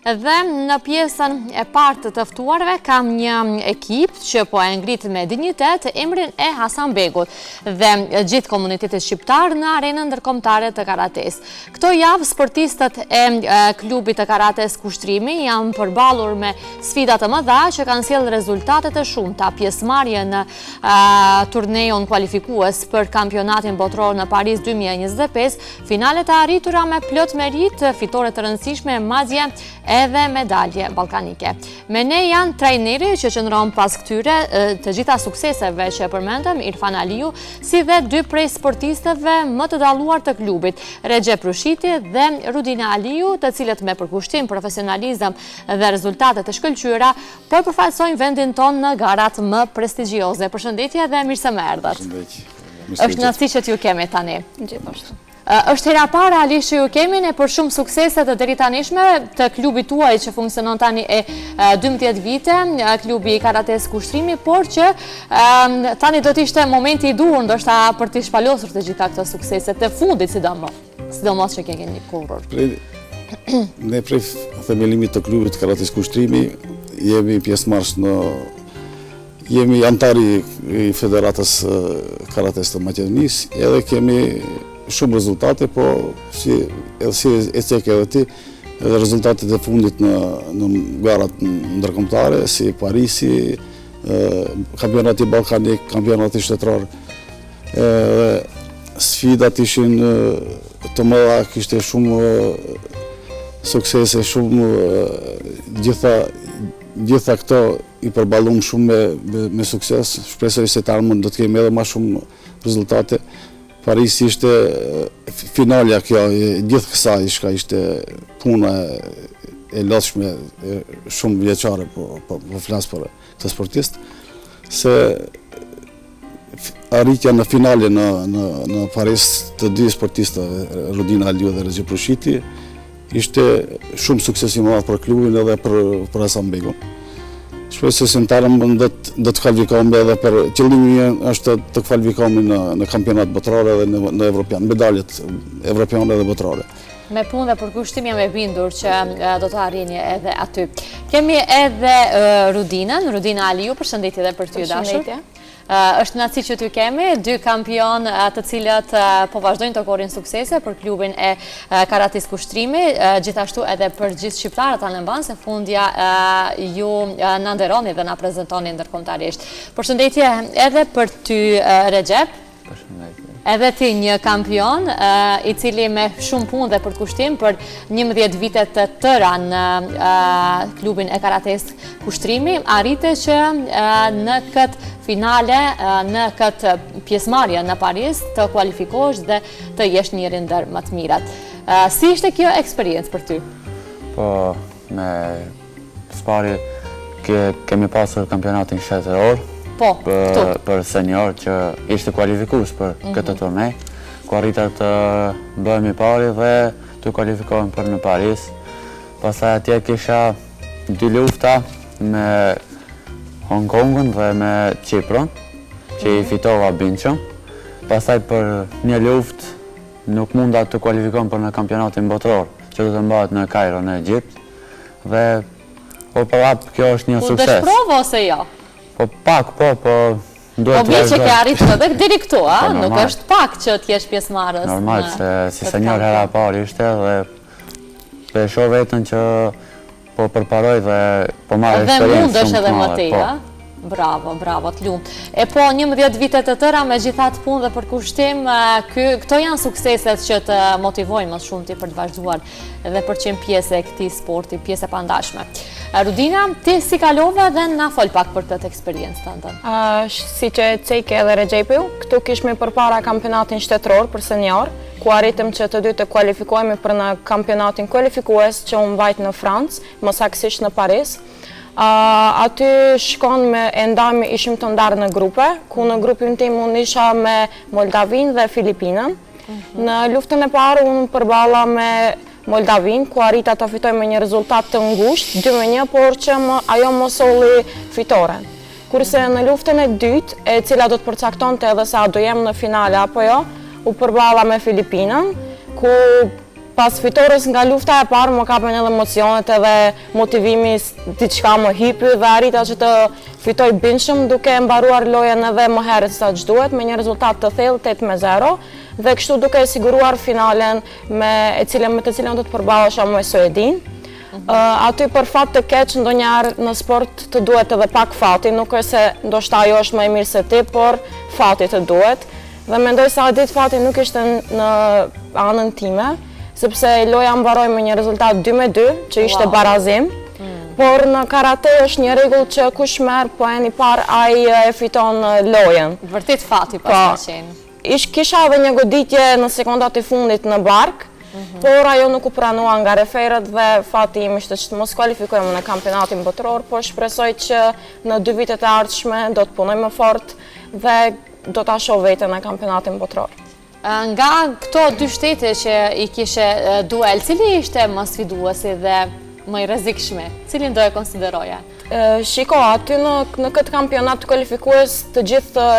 Dhe në pjesën e partë të ftuarve kam një ekip që po e ngrit me dignitet emrin e Hasan Begut dhe gjithë komunitetit shqiptar në arenën ndërkombëtare të karates. Këto javë sportistët e klubit të karates Kushtrimi janë përballur me sfida të mëdha që kanë sjellë rezultate të shumta. Pjesëmarrje në turnejon kualifikues për kampionatin botror në Paris 2025, finalet e arritura me plot merit, fitore të rëndësishme, madje edhe medalje balkanike. Me ne janë trajneri që qëndron pas këtyre të gjitha sukseseve që përmendëm, Irfan Aliu, si dhe dy prej sportistëve më të dalluar të klubit, Recep Rushiti dhe Rudina Aliu, të cilët me përkushtim, profesionalizëm dhe rezultate të shkëlqyera, po përfaqësojnë vendin ton në garat më prestigjioze. Përshëndetje dhe mirë se më erdhët. Është kënaqësi që t'ju kemi tani. Gjithashtu. Është hera para alisht që ju kemi ne për shumë sukseset të deri tanishme të klubit tuaj që funksionon tani e 12 vite, klubi i karates Kushtrimi, por që tani do t'ishte momenti i duhur ndoshta për t'i shpalosur të gjitha këto sukseset të fundit sidomos që keni kurrur. Ne prej themelimit të klubit karates Kushtrimi jemi pjesëmarrës jemi antari i Federatës Karates të Maqedonisë, edhe kemi shumë rezultate, po si e cek edhe ti, edhe rezultatet e fundit në garat ndërkombëtare, si Parisi, kampionati balkanik, kampionati shtetror. Sfidat ishin të mëdha, kishte shumë suksese, shumë gjitha këto i përballum shumë me sukses. Shpresoj se të ardhmen do të kemi edhe më shumë rezultate. Paris ishte finalja kjo, gjithë kësaj ishte puna e lodhshme, shumë vjeçare, po flas për këtë sportist, se arritja në finale në Paris të dy sportistëve, Rudina Aliu dhe Recep Rushiti, ishte shumë sukses i madh për klubin edhe për Hasan Begun. Shpresoj se do të kualifikohemi edhe për qëllimi është të kualifikohemi në kampionat botror edhe në evropian, medaljet evropiane dhe botrore. Me punë dhe përkushtim jam e bindur që do të arrini edhe aty. Kemi edhe Rudina Aliu, përshëndetje edhe për ty dashur. Është kënaqësi që t'ju kemi, dy kampion të cilët po vazhdojnë të korrin suksese për klubin e karates Kushtrimi, gjithashtu edhe për gjithë shqiptarët anë mban se fundja ju na nderoni dhe na prezantoni ndërkombëtarisht. Përshëndetje edhe për ty Recep. Përshëndetje. Edhe ti një kampion i cili me shumë punë dhe për të kushtim për 11 vite të tëra në klubin e karates Kushtrimi, arrite që në këtë finale, në këtë pjesëmarrje në Paris, të kualifikosh dhe të jesh njëri ndër më të mirat. Si ishte kjo eksperiencë për ty? Po, me spari kemi pasur kampionatin shtetëror, për senior që ishte kualifikues për këtë turnej, ku arritëm të bëhemi pari dhe të kualifikohemi për në Paris. Pastaj atje kisha dy lufta me Hong Kongun dhe me Qipron, që i fitova binqëm. Pastaj për një luft nuk munda të kualifikohem për në kampionatin botror, që do të mbahet në Kairo, në Egjipt. Dhe po prap kjo është një sukses. Po dëshprova ose jo? Po pak, po duhet të vazhdoj. Po që ke arritur edhe deri këtu, nuk është pak që t'jesh pjesëmarrës. Normal, se si senior hera parë ishte dhe shoh veten që po përparoj dhe po marr eksperiencë. Dhe mundesh edhe më tej, a? Bravo, të lumt. E po 11 vite të tëra me gjithat punë dhe përkushtim, këto janë sukseset që të motivojnë më shumë ti për të vazhduar dhe për qenë pjesë e këtij sporti, pjesë e pandashme. Rudina, ti si kalove dhe na fol pak për këtë eksperiencë tënde? Si që ceke edhe Recepi, këtu kishme përpara kampionatin shtetëror për senior, ku arritëm që të dy të kualifikohemi për në kampionatin kualifikues që u mbajt në Francë, më saktësisht në Paris. Aty shkon ishim të ndarë në grupe, ku në grupin tim unë isha me Moldavin dhe Filipinën. Në luftën e parë unë përballa me Moldavin, ku arrita të fitoj me një rezultat të ngusht, 2-1, por që ajo më solli fitoren. Kurse në luftën e dytë, e cila do të përcaktonte edhe sa do jem në finale apo jo, u përballa me Filipinën, ku Pas fitores nga lufta e parë, më kapën edhe emocionet edhe motivimi diçka më hipi dhe arrita që të fitoj bindshëm duke mbaruar lojën edhe më herët sa ç'duhet me një rezultat të thellë 8-0 dhe kështu duke siguruar finalen me të cilën do të përballesha me Suedin. Aty për fat të keq ndonjëherë në sport të duhet edhe pak fati, nuk është se ndoshta ajo është më e mirë se ti, por fati të duhet. Dhe mendoj se atë ditë fati nuk ishte në anën time, sepse loja mbaroi me një rezultat 2-2, që ishte barazim. Por në karate është një rregull që kush merr poen i parë ai e fiton lojën. Vërtet fati pas ka qenë. Kisha edhe një goditje në sekondat e fundit në bark, por ajo nuk u pranua nga referët dhe fati im ishte që të mos kualifikohem në kampionatin botror, por shpresoj që në 2 vitet e ardhshme do të punoj më fort dhe do ta shoh veten në kampionatin botror. Nga këto 2 shtete që i kishe duel, cili ishte më sfiduesi dhe më i rrezikshme? Cilin do e konsideroja? Shiko, aty në këtë kampionat të kualifikues të gjithë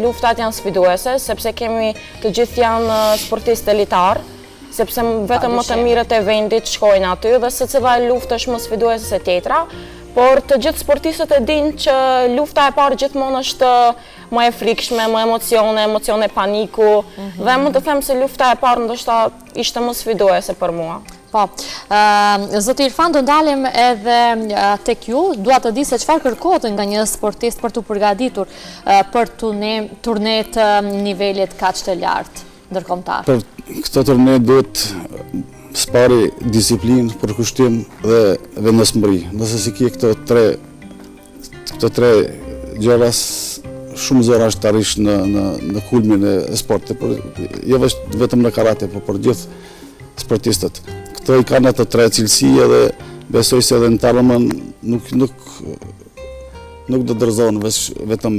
luftat janë sfiduese, sepse kemi të gjithë janë sportistë elitar, sepse vetëm më të mirët e vendit shkojnë aty dhe secila luftë është më sfiduese se tjetra, por të gjithë sportistët e dinë që lufta e parë gjithmonë është më e frikshme, më emocione paniku, dhe mund të them se lufta e parë ndoshta ishte më sfiduese për mua. Po, zoti Irfan, do ndalim edhe tek ju, dua të di se çfarë kërkohet nga një sportist për të përgatitur për turne të nivelit kaq të lartë ndërkombëtar. Për këtë turne duhet spari disiplinë, përkushtim dhe vendosmëri. Nëse si ke këto tre gjëra, shumë zor është të arrish në kulmin e sportit, jo vetëm në karate, por për gjithë sportistët. Këto i kanë ato 3 cilësi edhe besoj se edhe në Tarëmën nuk do të dorëzohen vetëm,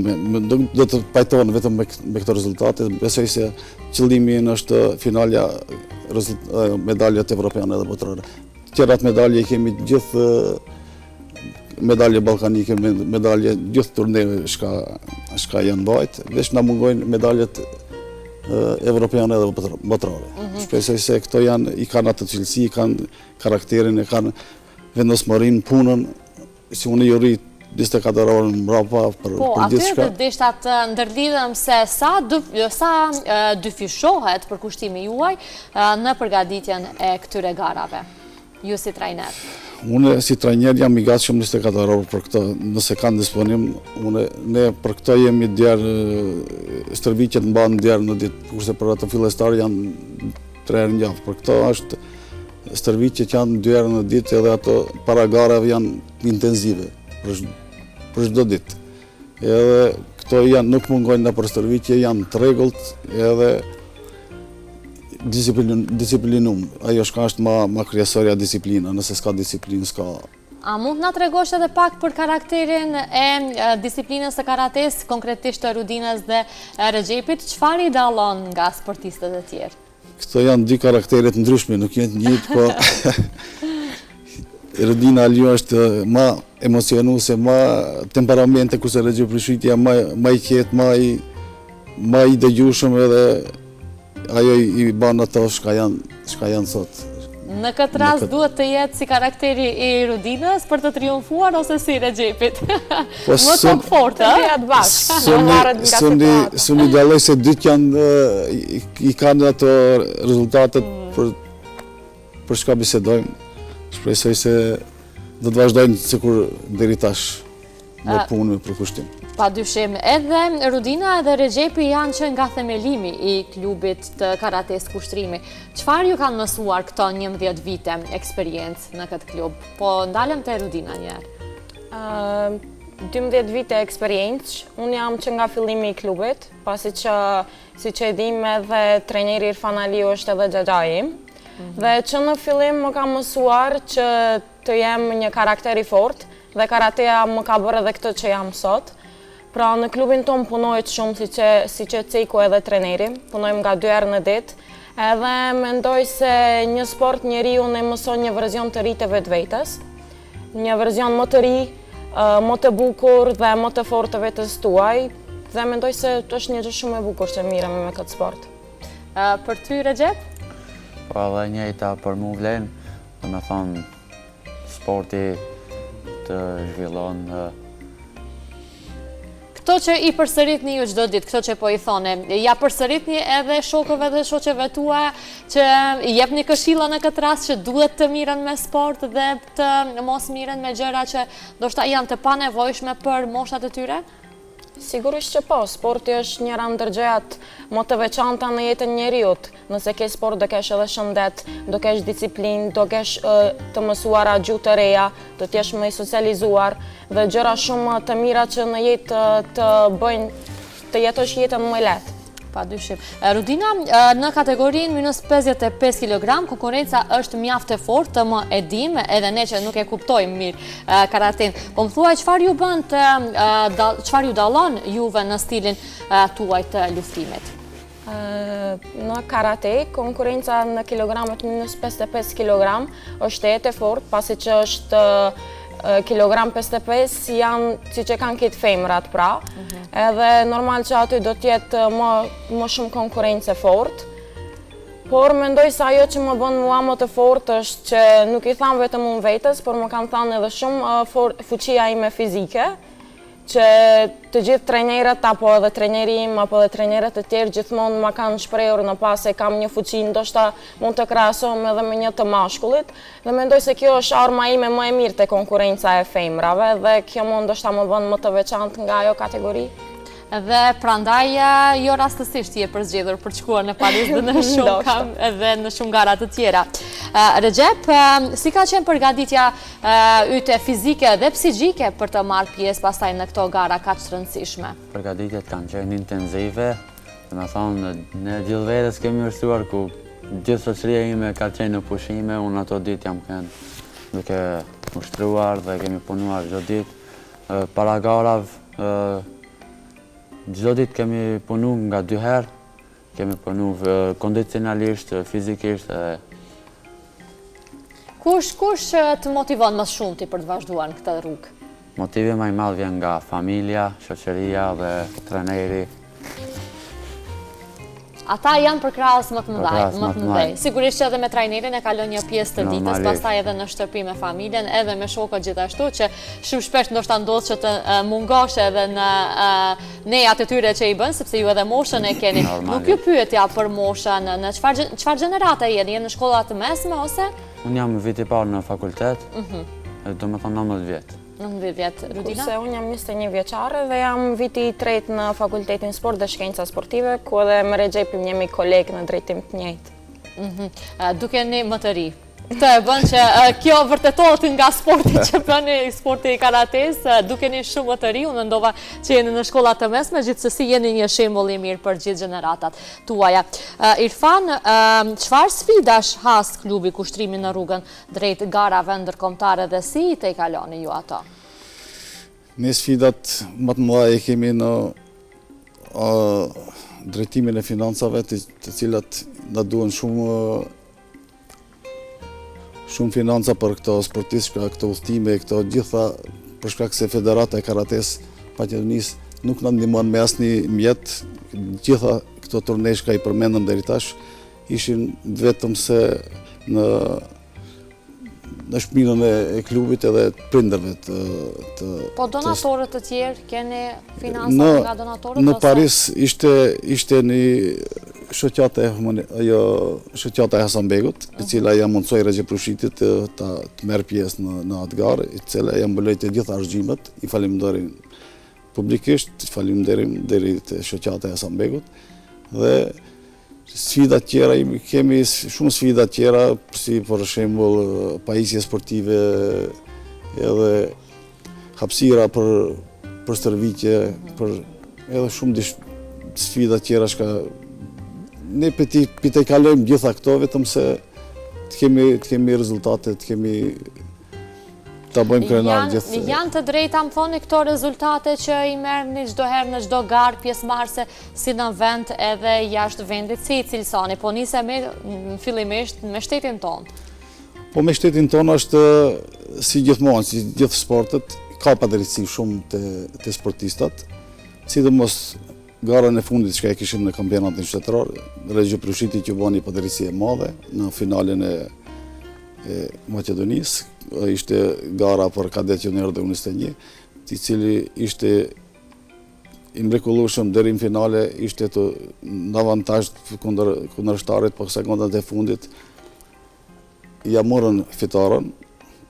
do të pajtohen vetëm me këto rezultate. Besoj se qëllimi është finalja, medaljet evropiane dhe botërore. Tjerat medalje kemi gjithë medalje ballkanike, medalje gjithë turneve shka janë bajt, veç na mungojnë medaljet evropiane dhe botërore. Shpresoj se këto i kanë atë cilësi, i kanë karakterin, i kanë vendosmërinë, punën, si unë i rrit 24 orë mbrapa për gjithë shka. Po, aty deshta të ndërlidhem se sa dyfishohet për kushtimi juaj në përgatitjen e këtyre garave, ju si trajner? Unë si trajner jam i gatshëm 24 orë për këto, nëse kanë disponim, ne për këto jemi djerë, stërviqet mbanë djerë në ditë, kurse për ato fillestar janë 3 herë në javë, për këto është stërviqet janë 2 herë në ditë edhe ato para garave janë intenzive për çdo ditë. Edhe këto nuk mungojnë në për stërviqje, janë të rregullt edhe disiplinum. Ajo është ma kryesorja disiplina, nëse s'ka disiplinë, s'ka... A mund nga tregosh edhe pak për karakterin e disiplinës së karates, konkretisht të Rudinës dhe Regjepit, çfarë i dallon nga sportistët e tjerë? Këto janë 2 karakteret ndryshme, nuk janë të njëjtë, po Rudina Aliu është ma emocionuese, ma temperamente, kurse Regjepi Shitja ma i qetë, ma i dëgjueshëm edhe ajo i ban ato shka janë sot. Në këtë rast duhet të jetë si karakteri i Rudinës për të triumfuar ose si Regjepit? Më tokë fortë, Suni dalloj se dytë i kanë ato rezultatet për shka bisedojmë. Shpresoj se do të vazhdojnë sikur deri tash me punë, me përkushtim. Pa dyshim, edhe Rudina edhe Regjepi janë që nga themelimi i klubit të karates kushtrimi. Çfarë ju kanë mësuar këto 11 vite eksperiencë në këtë klub? Po ndalem te Rudina njerë. 12 vite eksperiencë, unë jam që nga fillimi i klubit, pasi që, si që edhim edhe trajneri Irfan Aliu është edhe xhaxhai im. Dhe që në fillim më ka mësuar që të jem një karakter i fort dhe karatea më ka bërë edhe këtë që jam sot. Pra në klubin tonë punojt shumë si që Cejko edhe treneri, punojmë nga 2 herë në ditë, edhe mendoj se një sport njeriu ne mëson një verzion të ri të vetvetes, një verzion më të ri, më të bukur dhe më të fortë të vetes tuaj, dhe mendoj se është një gjë shumë e bukur që miremi me këtë sport. Për ty, Regjep? edhe njëjta për mu vlen, dhe me thonë sporti të zhvillon. Këto që i përsëritni ju çdo ditë, këto që po i thone, ja përsëritni edhe shokëve dhe shoqeve tua që i jepni këshilla në këtë rast që duhet të miren me sport dhe të mos miren me gjëra që ndoshta janë të panevojshme për moshat e tyre? Sigurisht që po, sporti është njëra ndër gjërat më të veçanta në jetën e njerëzit. Nëse ke sport do kesh edhe shëndet, do kesh disiplinë, do kesh të mësuara gjuhë të reja, do të jesh më i socializuar dhe gjëra shumë të mira që në jetë të bëjnë të jetosh jetën më lehtë. Padyshim. Rudina, në kategorinë minus 55 kg, konkurenca është mjaft e fortë, të më e dim, edhe ne që nuk e kuptojmë mirë karaten. Po më thuaj, çfarë ju dallon juve në stilin tuaj të luftimit? Në karate, konkurenca në kilogramet minus 55 kg është e fortë, pasi që është kilogram 55 janë si që kanë këtë femrat pra, edhe normal që aty do tjetë më shumë konkurencë fort, por mendoj se ajo që më bën mua më të fort është që nuk i thamë vetëm unë vetës, por më kanë thanë edhe shumë fuqia ime fizike, që të gjithë trajnerët apo edhe trajneri im apo edhe trajnerët e tjerë gjithmonë ma kanë shprehur në pas se kam një fuqi ndoshta mund të krahasohem edhe me një të mashkullit dhe mendoj se kjo është arma ime më e mirë te konkurenca e femrave dhe kjo mund ndoshta më bën më të veçantë nga ajo kategori. Dhe prandaj jo rastësisht je përzgjedhur për të shkuar në Paris dhe në shumë gara të tjera. Recep, si ka qenë përgatitja yte fizike dhe psiqike për të marrë pjesë pastaj në këto gara kaq të rëndësishme? Përgatitjet kanë qenë intenzive, dhe me thonë, ne gjithë vetes kemi vështruar ku gjithë shoqëria ime ka qenë në pushime, unë ato ditë jam kënë duke ushtruar dhe kemi punuar çdo ditë. Para garave, çdo ditë kemi punu nga 2 herë, kemi punu kondicionalisht, fizikisht. Kush të motivon më shumë ti për të vazhduar në këtë rrugë? Motivi më i madh vjen nga familja, shoqëria dhe trajneri. Ata janë përkrahës më të mëdhej. Sigurisht që edhe me trajnerin e kalon një pjesë të ditës, pastaj edhe në shtëpi me familjen, edhe me shokët gjithashtu, që shumë shpesh ndoshta ndodh që të mungosh edhe në nejat e tyre që i bën, sepse ju edhe moshën e keni. Nuk ju pyetja për moshën, në çfarë gjenerate jeni? Jeni në shkolla të mesme ose? Unë jam viti parë në fakultet, do me thonë 19 vjetë. 19 vjetë. Rudina? Kurse unë jam 21 vjeqare dhe jam viti i 3 në Fakultetin Sport dhe Shkenca Sportive, ku edhe me Regjepim jemi kolegë në drejtim të njëjtë. Dukeni më të ri. Këtë e bën që kjo vërtetohet nga sporti që bëni, sporti i karates, dukeni shumë më të ri, unë mendova që jeni në shkolla të mesme, gjithsesi jeni një shembull i mirë për gjithë gjeneratat tuaja. Irfan, çfarë sfidash has klubi Kushtrimi në rrugën drejt garave ndërkombëtare dhe si i te kaloni ju ato? Ne sfidat më të mëdha e kemi në drejtimin e financave, të cilat na duhen shumë financa për këto sportistë, këto udhëtime, këto gjitha, për shkak se Federata e Karates Maqedonisë nuk na ndihmon me asnjë mjet. Gjitha këto turnesh që i përmendëm deri tash ishin vetëm se në shpinën e klubit edhe prindërve të... Po donatorët të tjerë, keni financa nga donatorët? Në Paris ishte një shoqata e Hasanbegut, e cila ja mundsoi Recep Rushitit të merr pjesë në atë garë, e cila ja mbuloi të gjitha argjimet, i falenderojm publikisht, falenderojm deri te shoqata e Hasanbegut dhe sfida tjera, kemi shumë sfida tjera, si për shembull pajisje sportive, edhe hapësira për stërvitje, edhe shumë sfida tjera shka ne pite kalojmë gjitha këto, vetëm se të kemi rezultate, të kemi ta bëjmë krenar gjithë. Janë të drejta më thoni këto rezultate që i merrni çdo herë në çdo garë pjesëmarrëse si në vend edhe jashtë vendit, si i cilësoni, po nisemi fillimisht me shtetin tonë. Po me shtetin tonë është si gjithmonë, si gjithë sportet, ka padrejtësi shumë te sportistat, sidomos garën e fundit që e kishim në kampionatin shtetëror, Reggio Prushiti që bani padrejsi e madhe në finalen e Maqedonisë, ishte gara për kadet junior dhe U21, i cili ishte i mrekullueshëm deri në finale, ishte në avantazh kundërshtarit, për sekondat e fundit ja morën fitaren,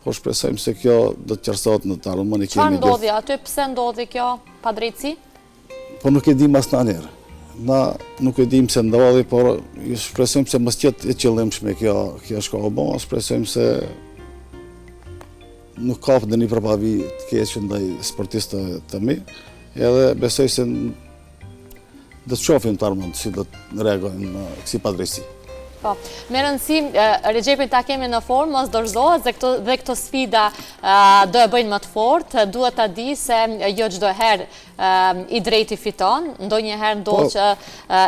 po shpresojmë se kjo do të qartësohet në të ardhmen. Çfarë ndodhi aty? Pse ndodhi kjo padrejtësi? Po nuk e dim asnjëherë. Na nuk e dim se ndodhi, por shpresojmë se mos jetë e qëllimshme kjo shkollë. Shpresojmë se nuk ka ndonjë përpavi të keq ndaj sportistëve të mi, edhe besoj se do të shohim të ardhmen si do të reagojnë në kësi padrejtësi. Po, me rëndësi, Regjepin ta kemi në formë, mos dorëzohet dhe këto sfida do e bëjnë më të fortë, duhet ta di se jo çdo herë i drejti fiton, ndonjëherë ndodh që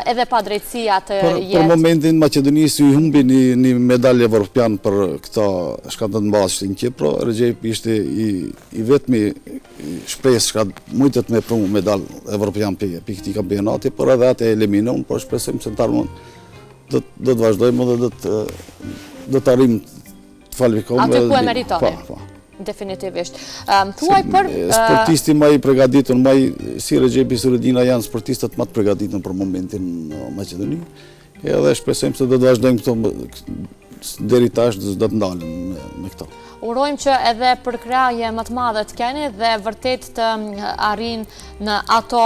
edhe padrejtësia të jetë. Për momentin Maqedonisë i humbi një medalje evropian për këta shkatërmbajtje në Kipro. Regjepi ishte i vetmi shpresë që mujtet me prunë medalë evropian për këtij kampionati, por edhe atë e eliminon, por shpresojmë se të ardhmen do të vazhdojmë dhe do të arrim të kvalifikohemi. Aty ku e meritoni. Po. Definitivisht. Thuaj për sportisti më i përgatitur, si Regjepi si Rudina janë sportistët më të përgatitur për momentin në Maqedoni. Edhe shpresojmë se do të vazhdojmë këto deri tash do të ndalem me këto. Urojmë që edhe përkraje më të madhe të keni dhe vërtet të arrin në ato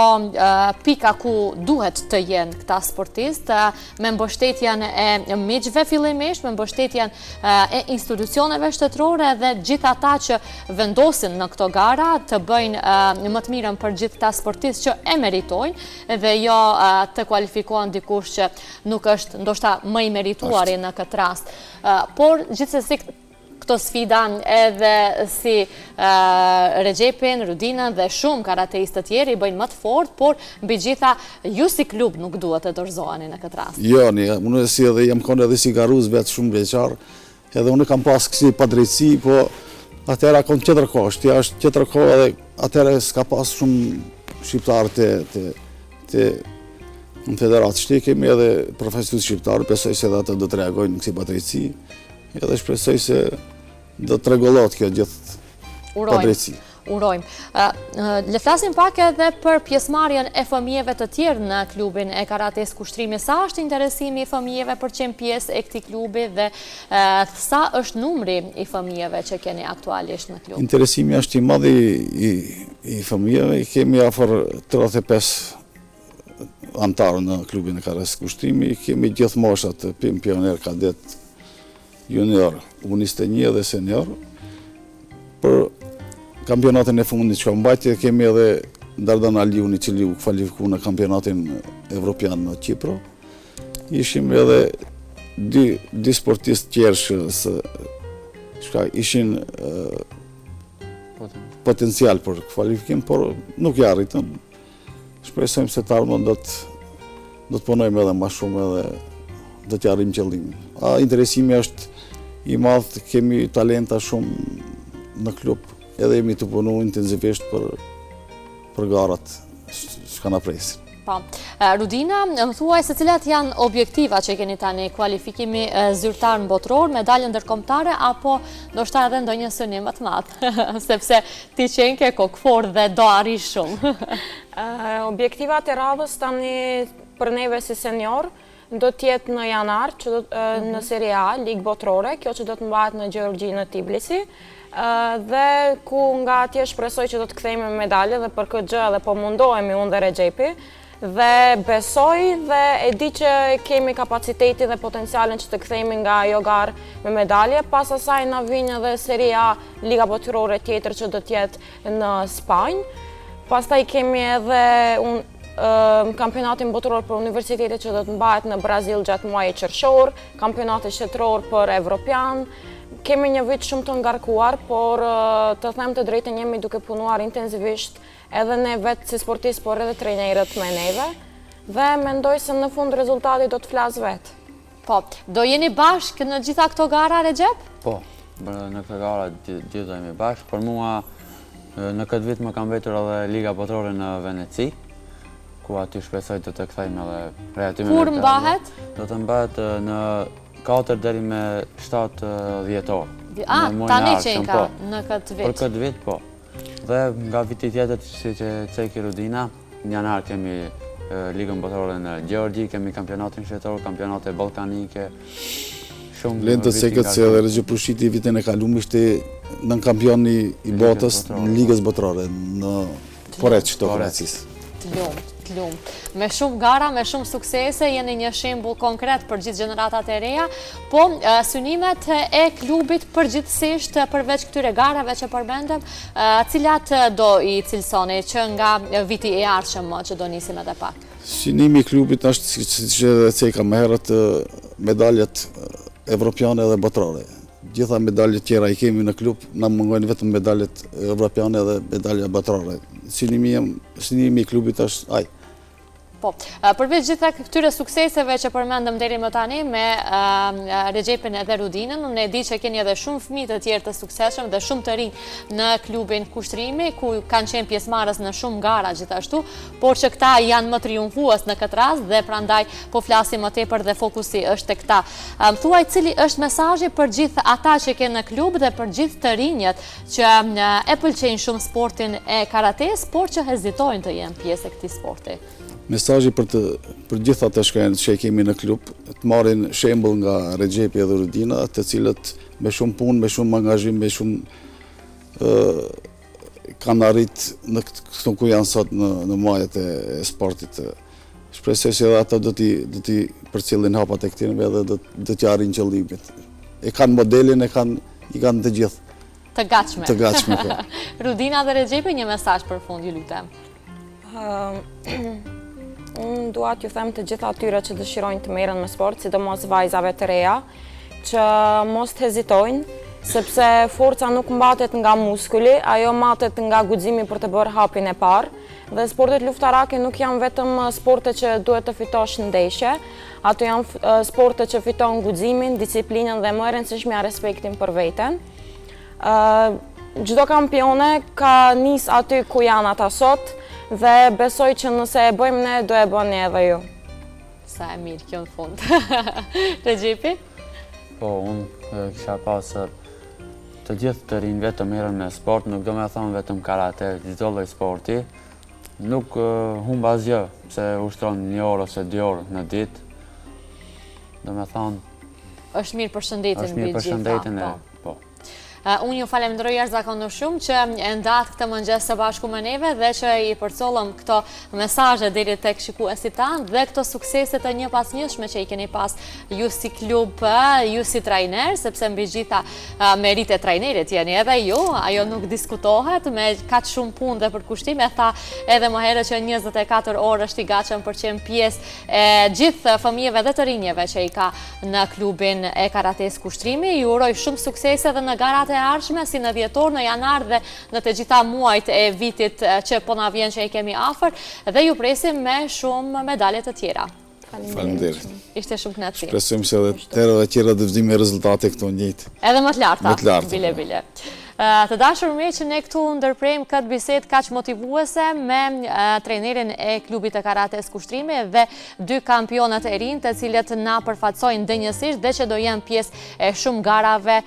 pika ku duhet të jenë këta sportistë, me mbështetjen e miqve fillimisht, me mbështetjen e institucioneve shtetërore dhe gjithë ata që vendosin në këto gara të bëjnë më të mirën për gjithë këta sportistë që e meritojnë dhe jo të kualifikohen dikush që nuk është ndoshta më i merituari në këtë rast. Por gjithsesi këto sfida edhe si Regjepin, Rudinën dhe shumë karateistë të tjerë i bëjnë më të fortë, por mbi gjitha ju si klub nuk duhet të dorëzoheni në këtë rast. Jo, unë si edhe jam konë edhe si garuz vetë shumë veçar, edhe unë kam pas kësi padrejtësi, po atëra konë qëtër kohë, shtja është qëtër kohë edhe atëra s'ka pas shumë shqiptarë të në federatë. Shti kemi edhe profesionist shqiptarë, besoj se edhe atë do të reagojnë në kësi padrejtësi, edhe shpresoj se do të rregullohet kjo gjithë padrejtësi. Urojmë. Le flasim pak edhe për pjesëmarrjen e fëmijëve të tjerë në klubin e karates Kushtrimi. Sa është interesimi i fëmijëve për qenë pjesë e këtij klubi dhe sa është numri i fëmijëve që keni aktualisht në klub? Interesimi është i madh i fëmijëve. Kemi afër 35 antarë në klubin e karates Kushtrimi. Kemi gjithë moshat, pioner, kadet, junior, U21 dhe senior. Për kampionatin e fundit që ka mbajtje, kemi edhe Dardan Aliun i cili u kvalifiku në kampionatin evropian në Kipro. Ishim edhe dy sportistë tjerë që ishin potencial për kvalifikim, por nuk i arritën. Shpresojmë se të ardhmen do të punojmë edhe më shumë edhe do të arrijmë qëllimin. Interesimi është i madh, kemi talenta shumë në klub, edhe jemi të punu intensivisht për garat që na presin. Po. Rudina, më thuaj se cilat janë objektiva që keni tani, kualifikimi zyrtar në botror, medalje ndërkombëtare apo ndoshta edhe ndonjë synim më të madh, sepse ti qenë ke kokfor dhe do arrish shumë. Objektivat e radhës tani për neve si senior do t'jetë në janar në Serie A, Ligë Botrore, kjo që do të mbahet në Gjeorgjinë Tbilisi, dhe ku nga atje shpresoj që do të kthejmë me medalje dhe për këtë gjë edhe po mundohemi unë dhe Regjepi, dhe besoj dhe e di që kemi kapaciteti dhe potencialin që të kthejmë nga ajo garë me medalje, pas asaj na vijnë edhe Serie A, Liga Botrore tjetër që do t'jetë në Spanjë, pastaj kemi edhe kampionatin botror për universitetet që do të mbahet në Brazil gjatë muajit qershor, kampionatin shtetëror për evropian. Kemi një vit shumë të ngarkuar, por të them të drejtën jemi duke punuar intensivisht edhe ne vetë si sportistë, por edhe trejnerët me neve, dhe mendoj se në fund rezultati do të flas vetë. Po, do jeni bashkë në gjitha këto gara, Regjep? Po, në këto gara gjithë do jemi bashkë, por mua në këtë vit më kam vetur edhe Liga Botrore në Veneci, ku aty shpresoj të kthejmë edhe reatimin. Kur mbahet? Do të mbahet në 4 deri me 7 dhjetor. Tani që ka në këtë vit? Për këtë vit, po. Dhe nga viti tjetër, si që ceki Rudina, në janar kemi Ligën Botërore në Gjeorgji, kemi kampionatin shtetor, kampionate ballkanike. Lenë të sekët se edhe Regje Prushiti vitin e kalum ishte nën kampioni i botës në Ligës Botërore, në Poreq të Kroacis. Të lumë. Me shumë gara, me shumë suksese, jeni një shembull konkret për gjithë gjeneratat e reja, po synimet e klubit përgjithsisht përveç këtyre garave që përmendëm, cilat do i cilësoni që nga viti e ardhshëm që do nisim edhe pak? Synimi i klubit është, si që ceka më herët, medaljet evropiane dhe botërore. Gjitha medaljet tjera i kemi në klub, na mungojnë vetëm medaljet evropiane dhe medaljet botërore. Synimi i klubit është aj. Po, përveç gjitha këtyre sukseseve që përmendëm deri më tani me Regjepin edhe Rudinën, unë e di që keni edhe shumë fëmijë të tjerë të suksesshëm dhe shumë të rinj në klubin Kushtrimi, ku kanë qenë pjesëmarrës në shumë gara gjithashtu, por që këta janë më triumfues në këtë rast dhe prandaj po flasim më tepër dhe fokusi është tek ta. Thuaj cili është mesazhi për gjithë ata që kanë në klub dhe për gjithë të rinjët që e pëlqejnë shumë sportin e karates, por që hezitojnë të jenë pjesë e këtij sporti. Mesazhi për gjithë ata që kemi në klub, të marrin shembull nga Regjepi dhe Rudina, të cilët me shumë punë, me shumë angazhim, me shumë kanë arrit në këtu ku janë sot në majët e sportit. Shpresoj se edhe ata do t'i përcjellin hapat e këtyre dhe do t'i arrin qëllimin. E kanë modelin, i kanë të gjithë. Të gatshme. Të gatshme, po. Rudina dhe Regjepi, një mesazh për fund, ju lutem. Unë dua t'ju them të gjitha atyre që dëshirojnë të merren me sport, sidomos vajzave të reja, që mos të hezitojnë, sepse forca nuk mbatet nga muskuli, ajo mbatet nga guximi për të bërë hapin e parë. Dhe sportet luftarake nuk janë vetëm sporte që duhet të fitosh në ndeshje, ato janë sporte që fiton guximin, disiplinën dhe më e rëndësishmja respektin për veten. Çdo kampione ka nis aty ku janë ata sot, dhe besoj që nëse e bëjmë ne, do e bëni edhe ju. Sa e mirë kjo në fund. Regjepi? Po, unë kisha pasë të gjithë të rinë vetë të merren me sport, nuk do me thonë vetëm karate, çdo lloj sporti. Nuk humb asgjë, pse ushtron 1 orë ose 2 orë në ditë. Do me thonë... është mirë për shëndetin. është mirë për shëndetin e... Unë ju falenderoj jashtëzakonisht shumë që e ndatë këtë mëngjes së bashku me neve dhe që i përcollëm këto mesazhe deri tek shikuesit tanë dhe këto suksese të një pas njëshme që i keni pas ju si klub, ju si trajner, sepse mbi gjitha merite trajnerit jeni edhe ju, ajo nuk diskutohet me kaq shumë punë dhe përkushtime, tha edhe më herët që 24 orë është i gatshëm për të qenë pjesë e gjithë fëmijëve dhe të rinjeve që i ka në klubin e karates Kushtrimi. Ju uroj shumë suksese dhe në garat e ardhshme, si në dhjetor, në janar dhe në të gjitha muajt e vitit që po na vjen që i kemi afër, dhe ju presim me shumë medalje të tjera. Faleminderit. Ishte shumë kënaqësi. Shpresojmë se edhe tërë tjera do vëzhgojmë rezultate këto njëjtë. Edhe më të larta. Më të larta. Bile. Të dashur miq, që ne këtu ndërprejmë këtë bisedë kaq motivuese me trajnerin e klubit të karates Kushtrimi dhe 2 kampionat e rinj, të cilët na përfaqësojnë denjësisht dhe që do jenë pjesë e shumë garave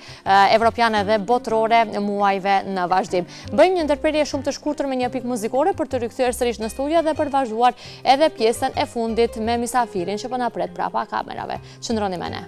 evropiane dhe botërore muajve në vazhdim. Bëjmë një ndërprerje shumë të shkurtër me një pikë muzikore për të rikthyer sërish në studio dhe për të vazhduar edhe pjesën e fundit me misafirin që po na pret prapa kamerave. Qëndroni me ne.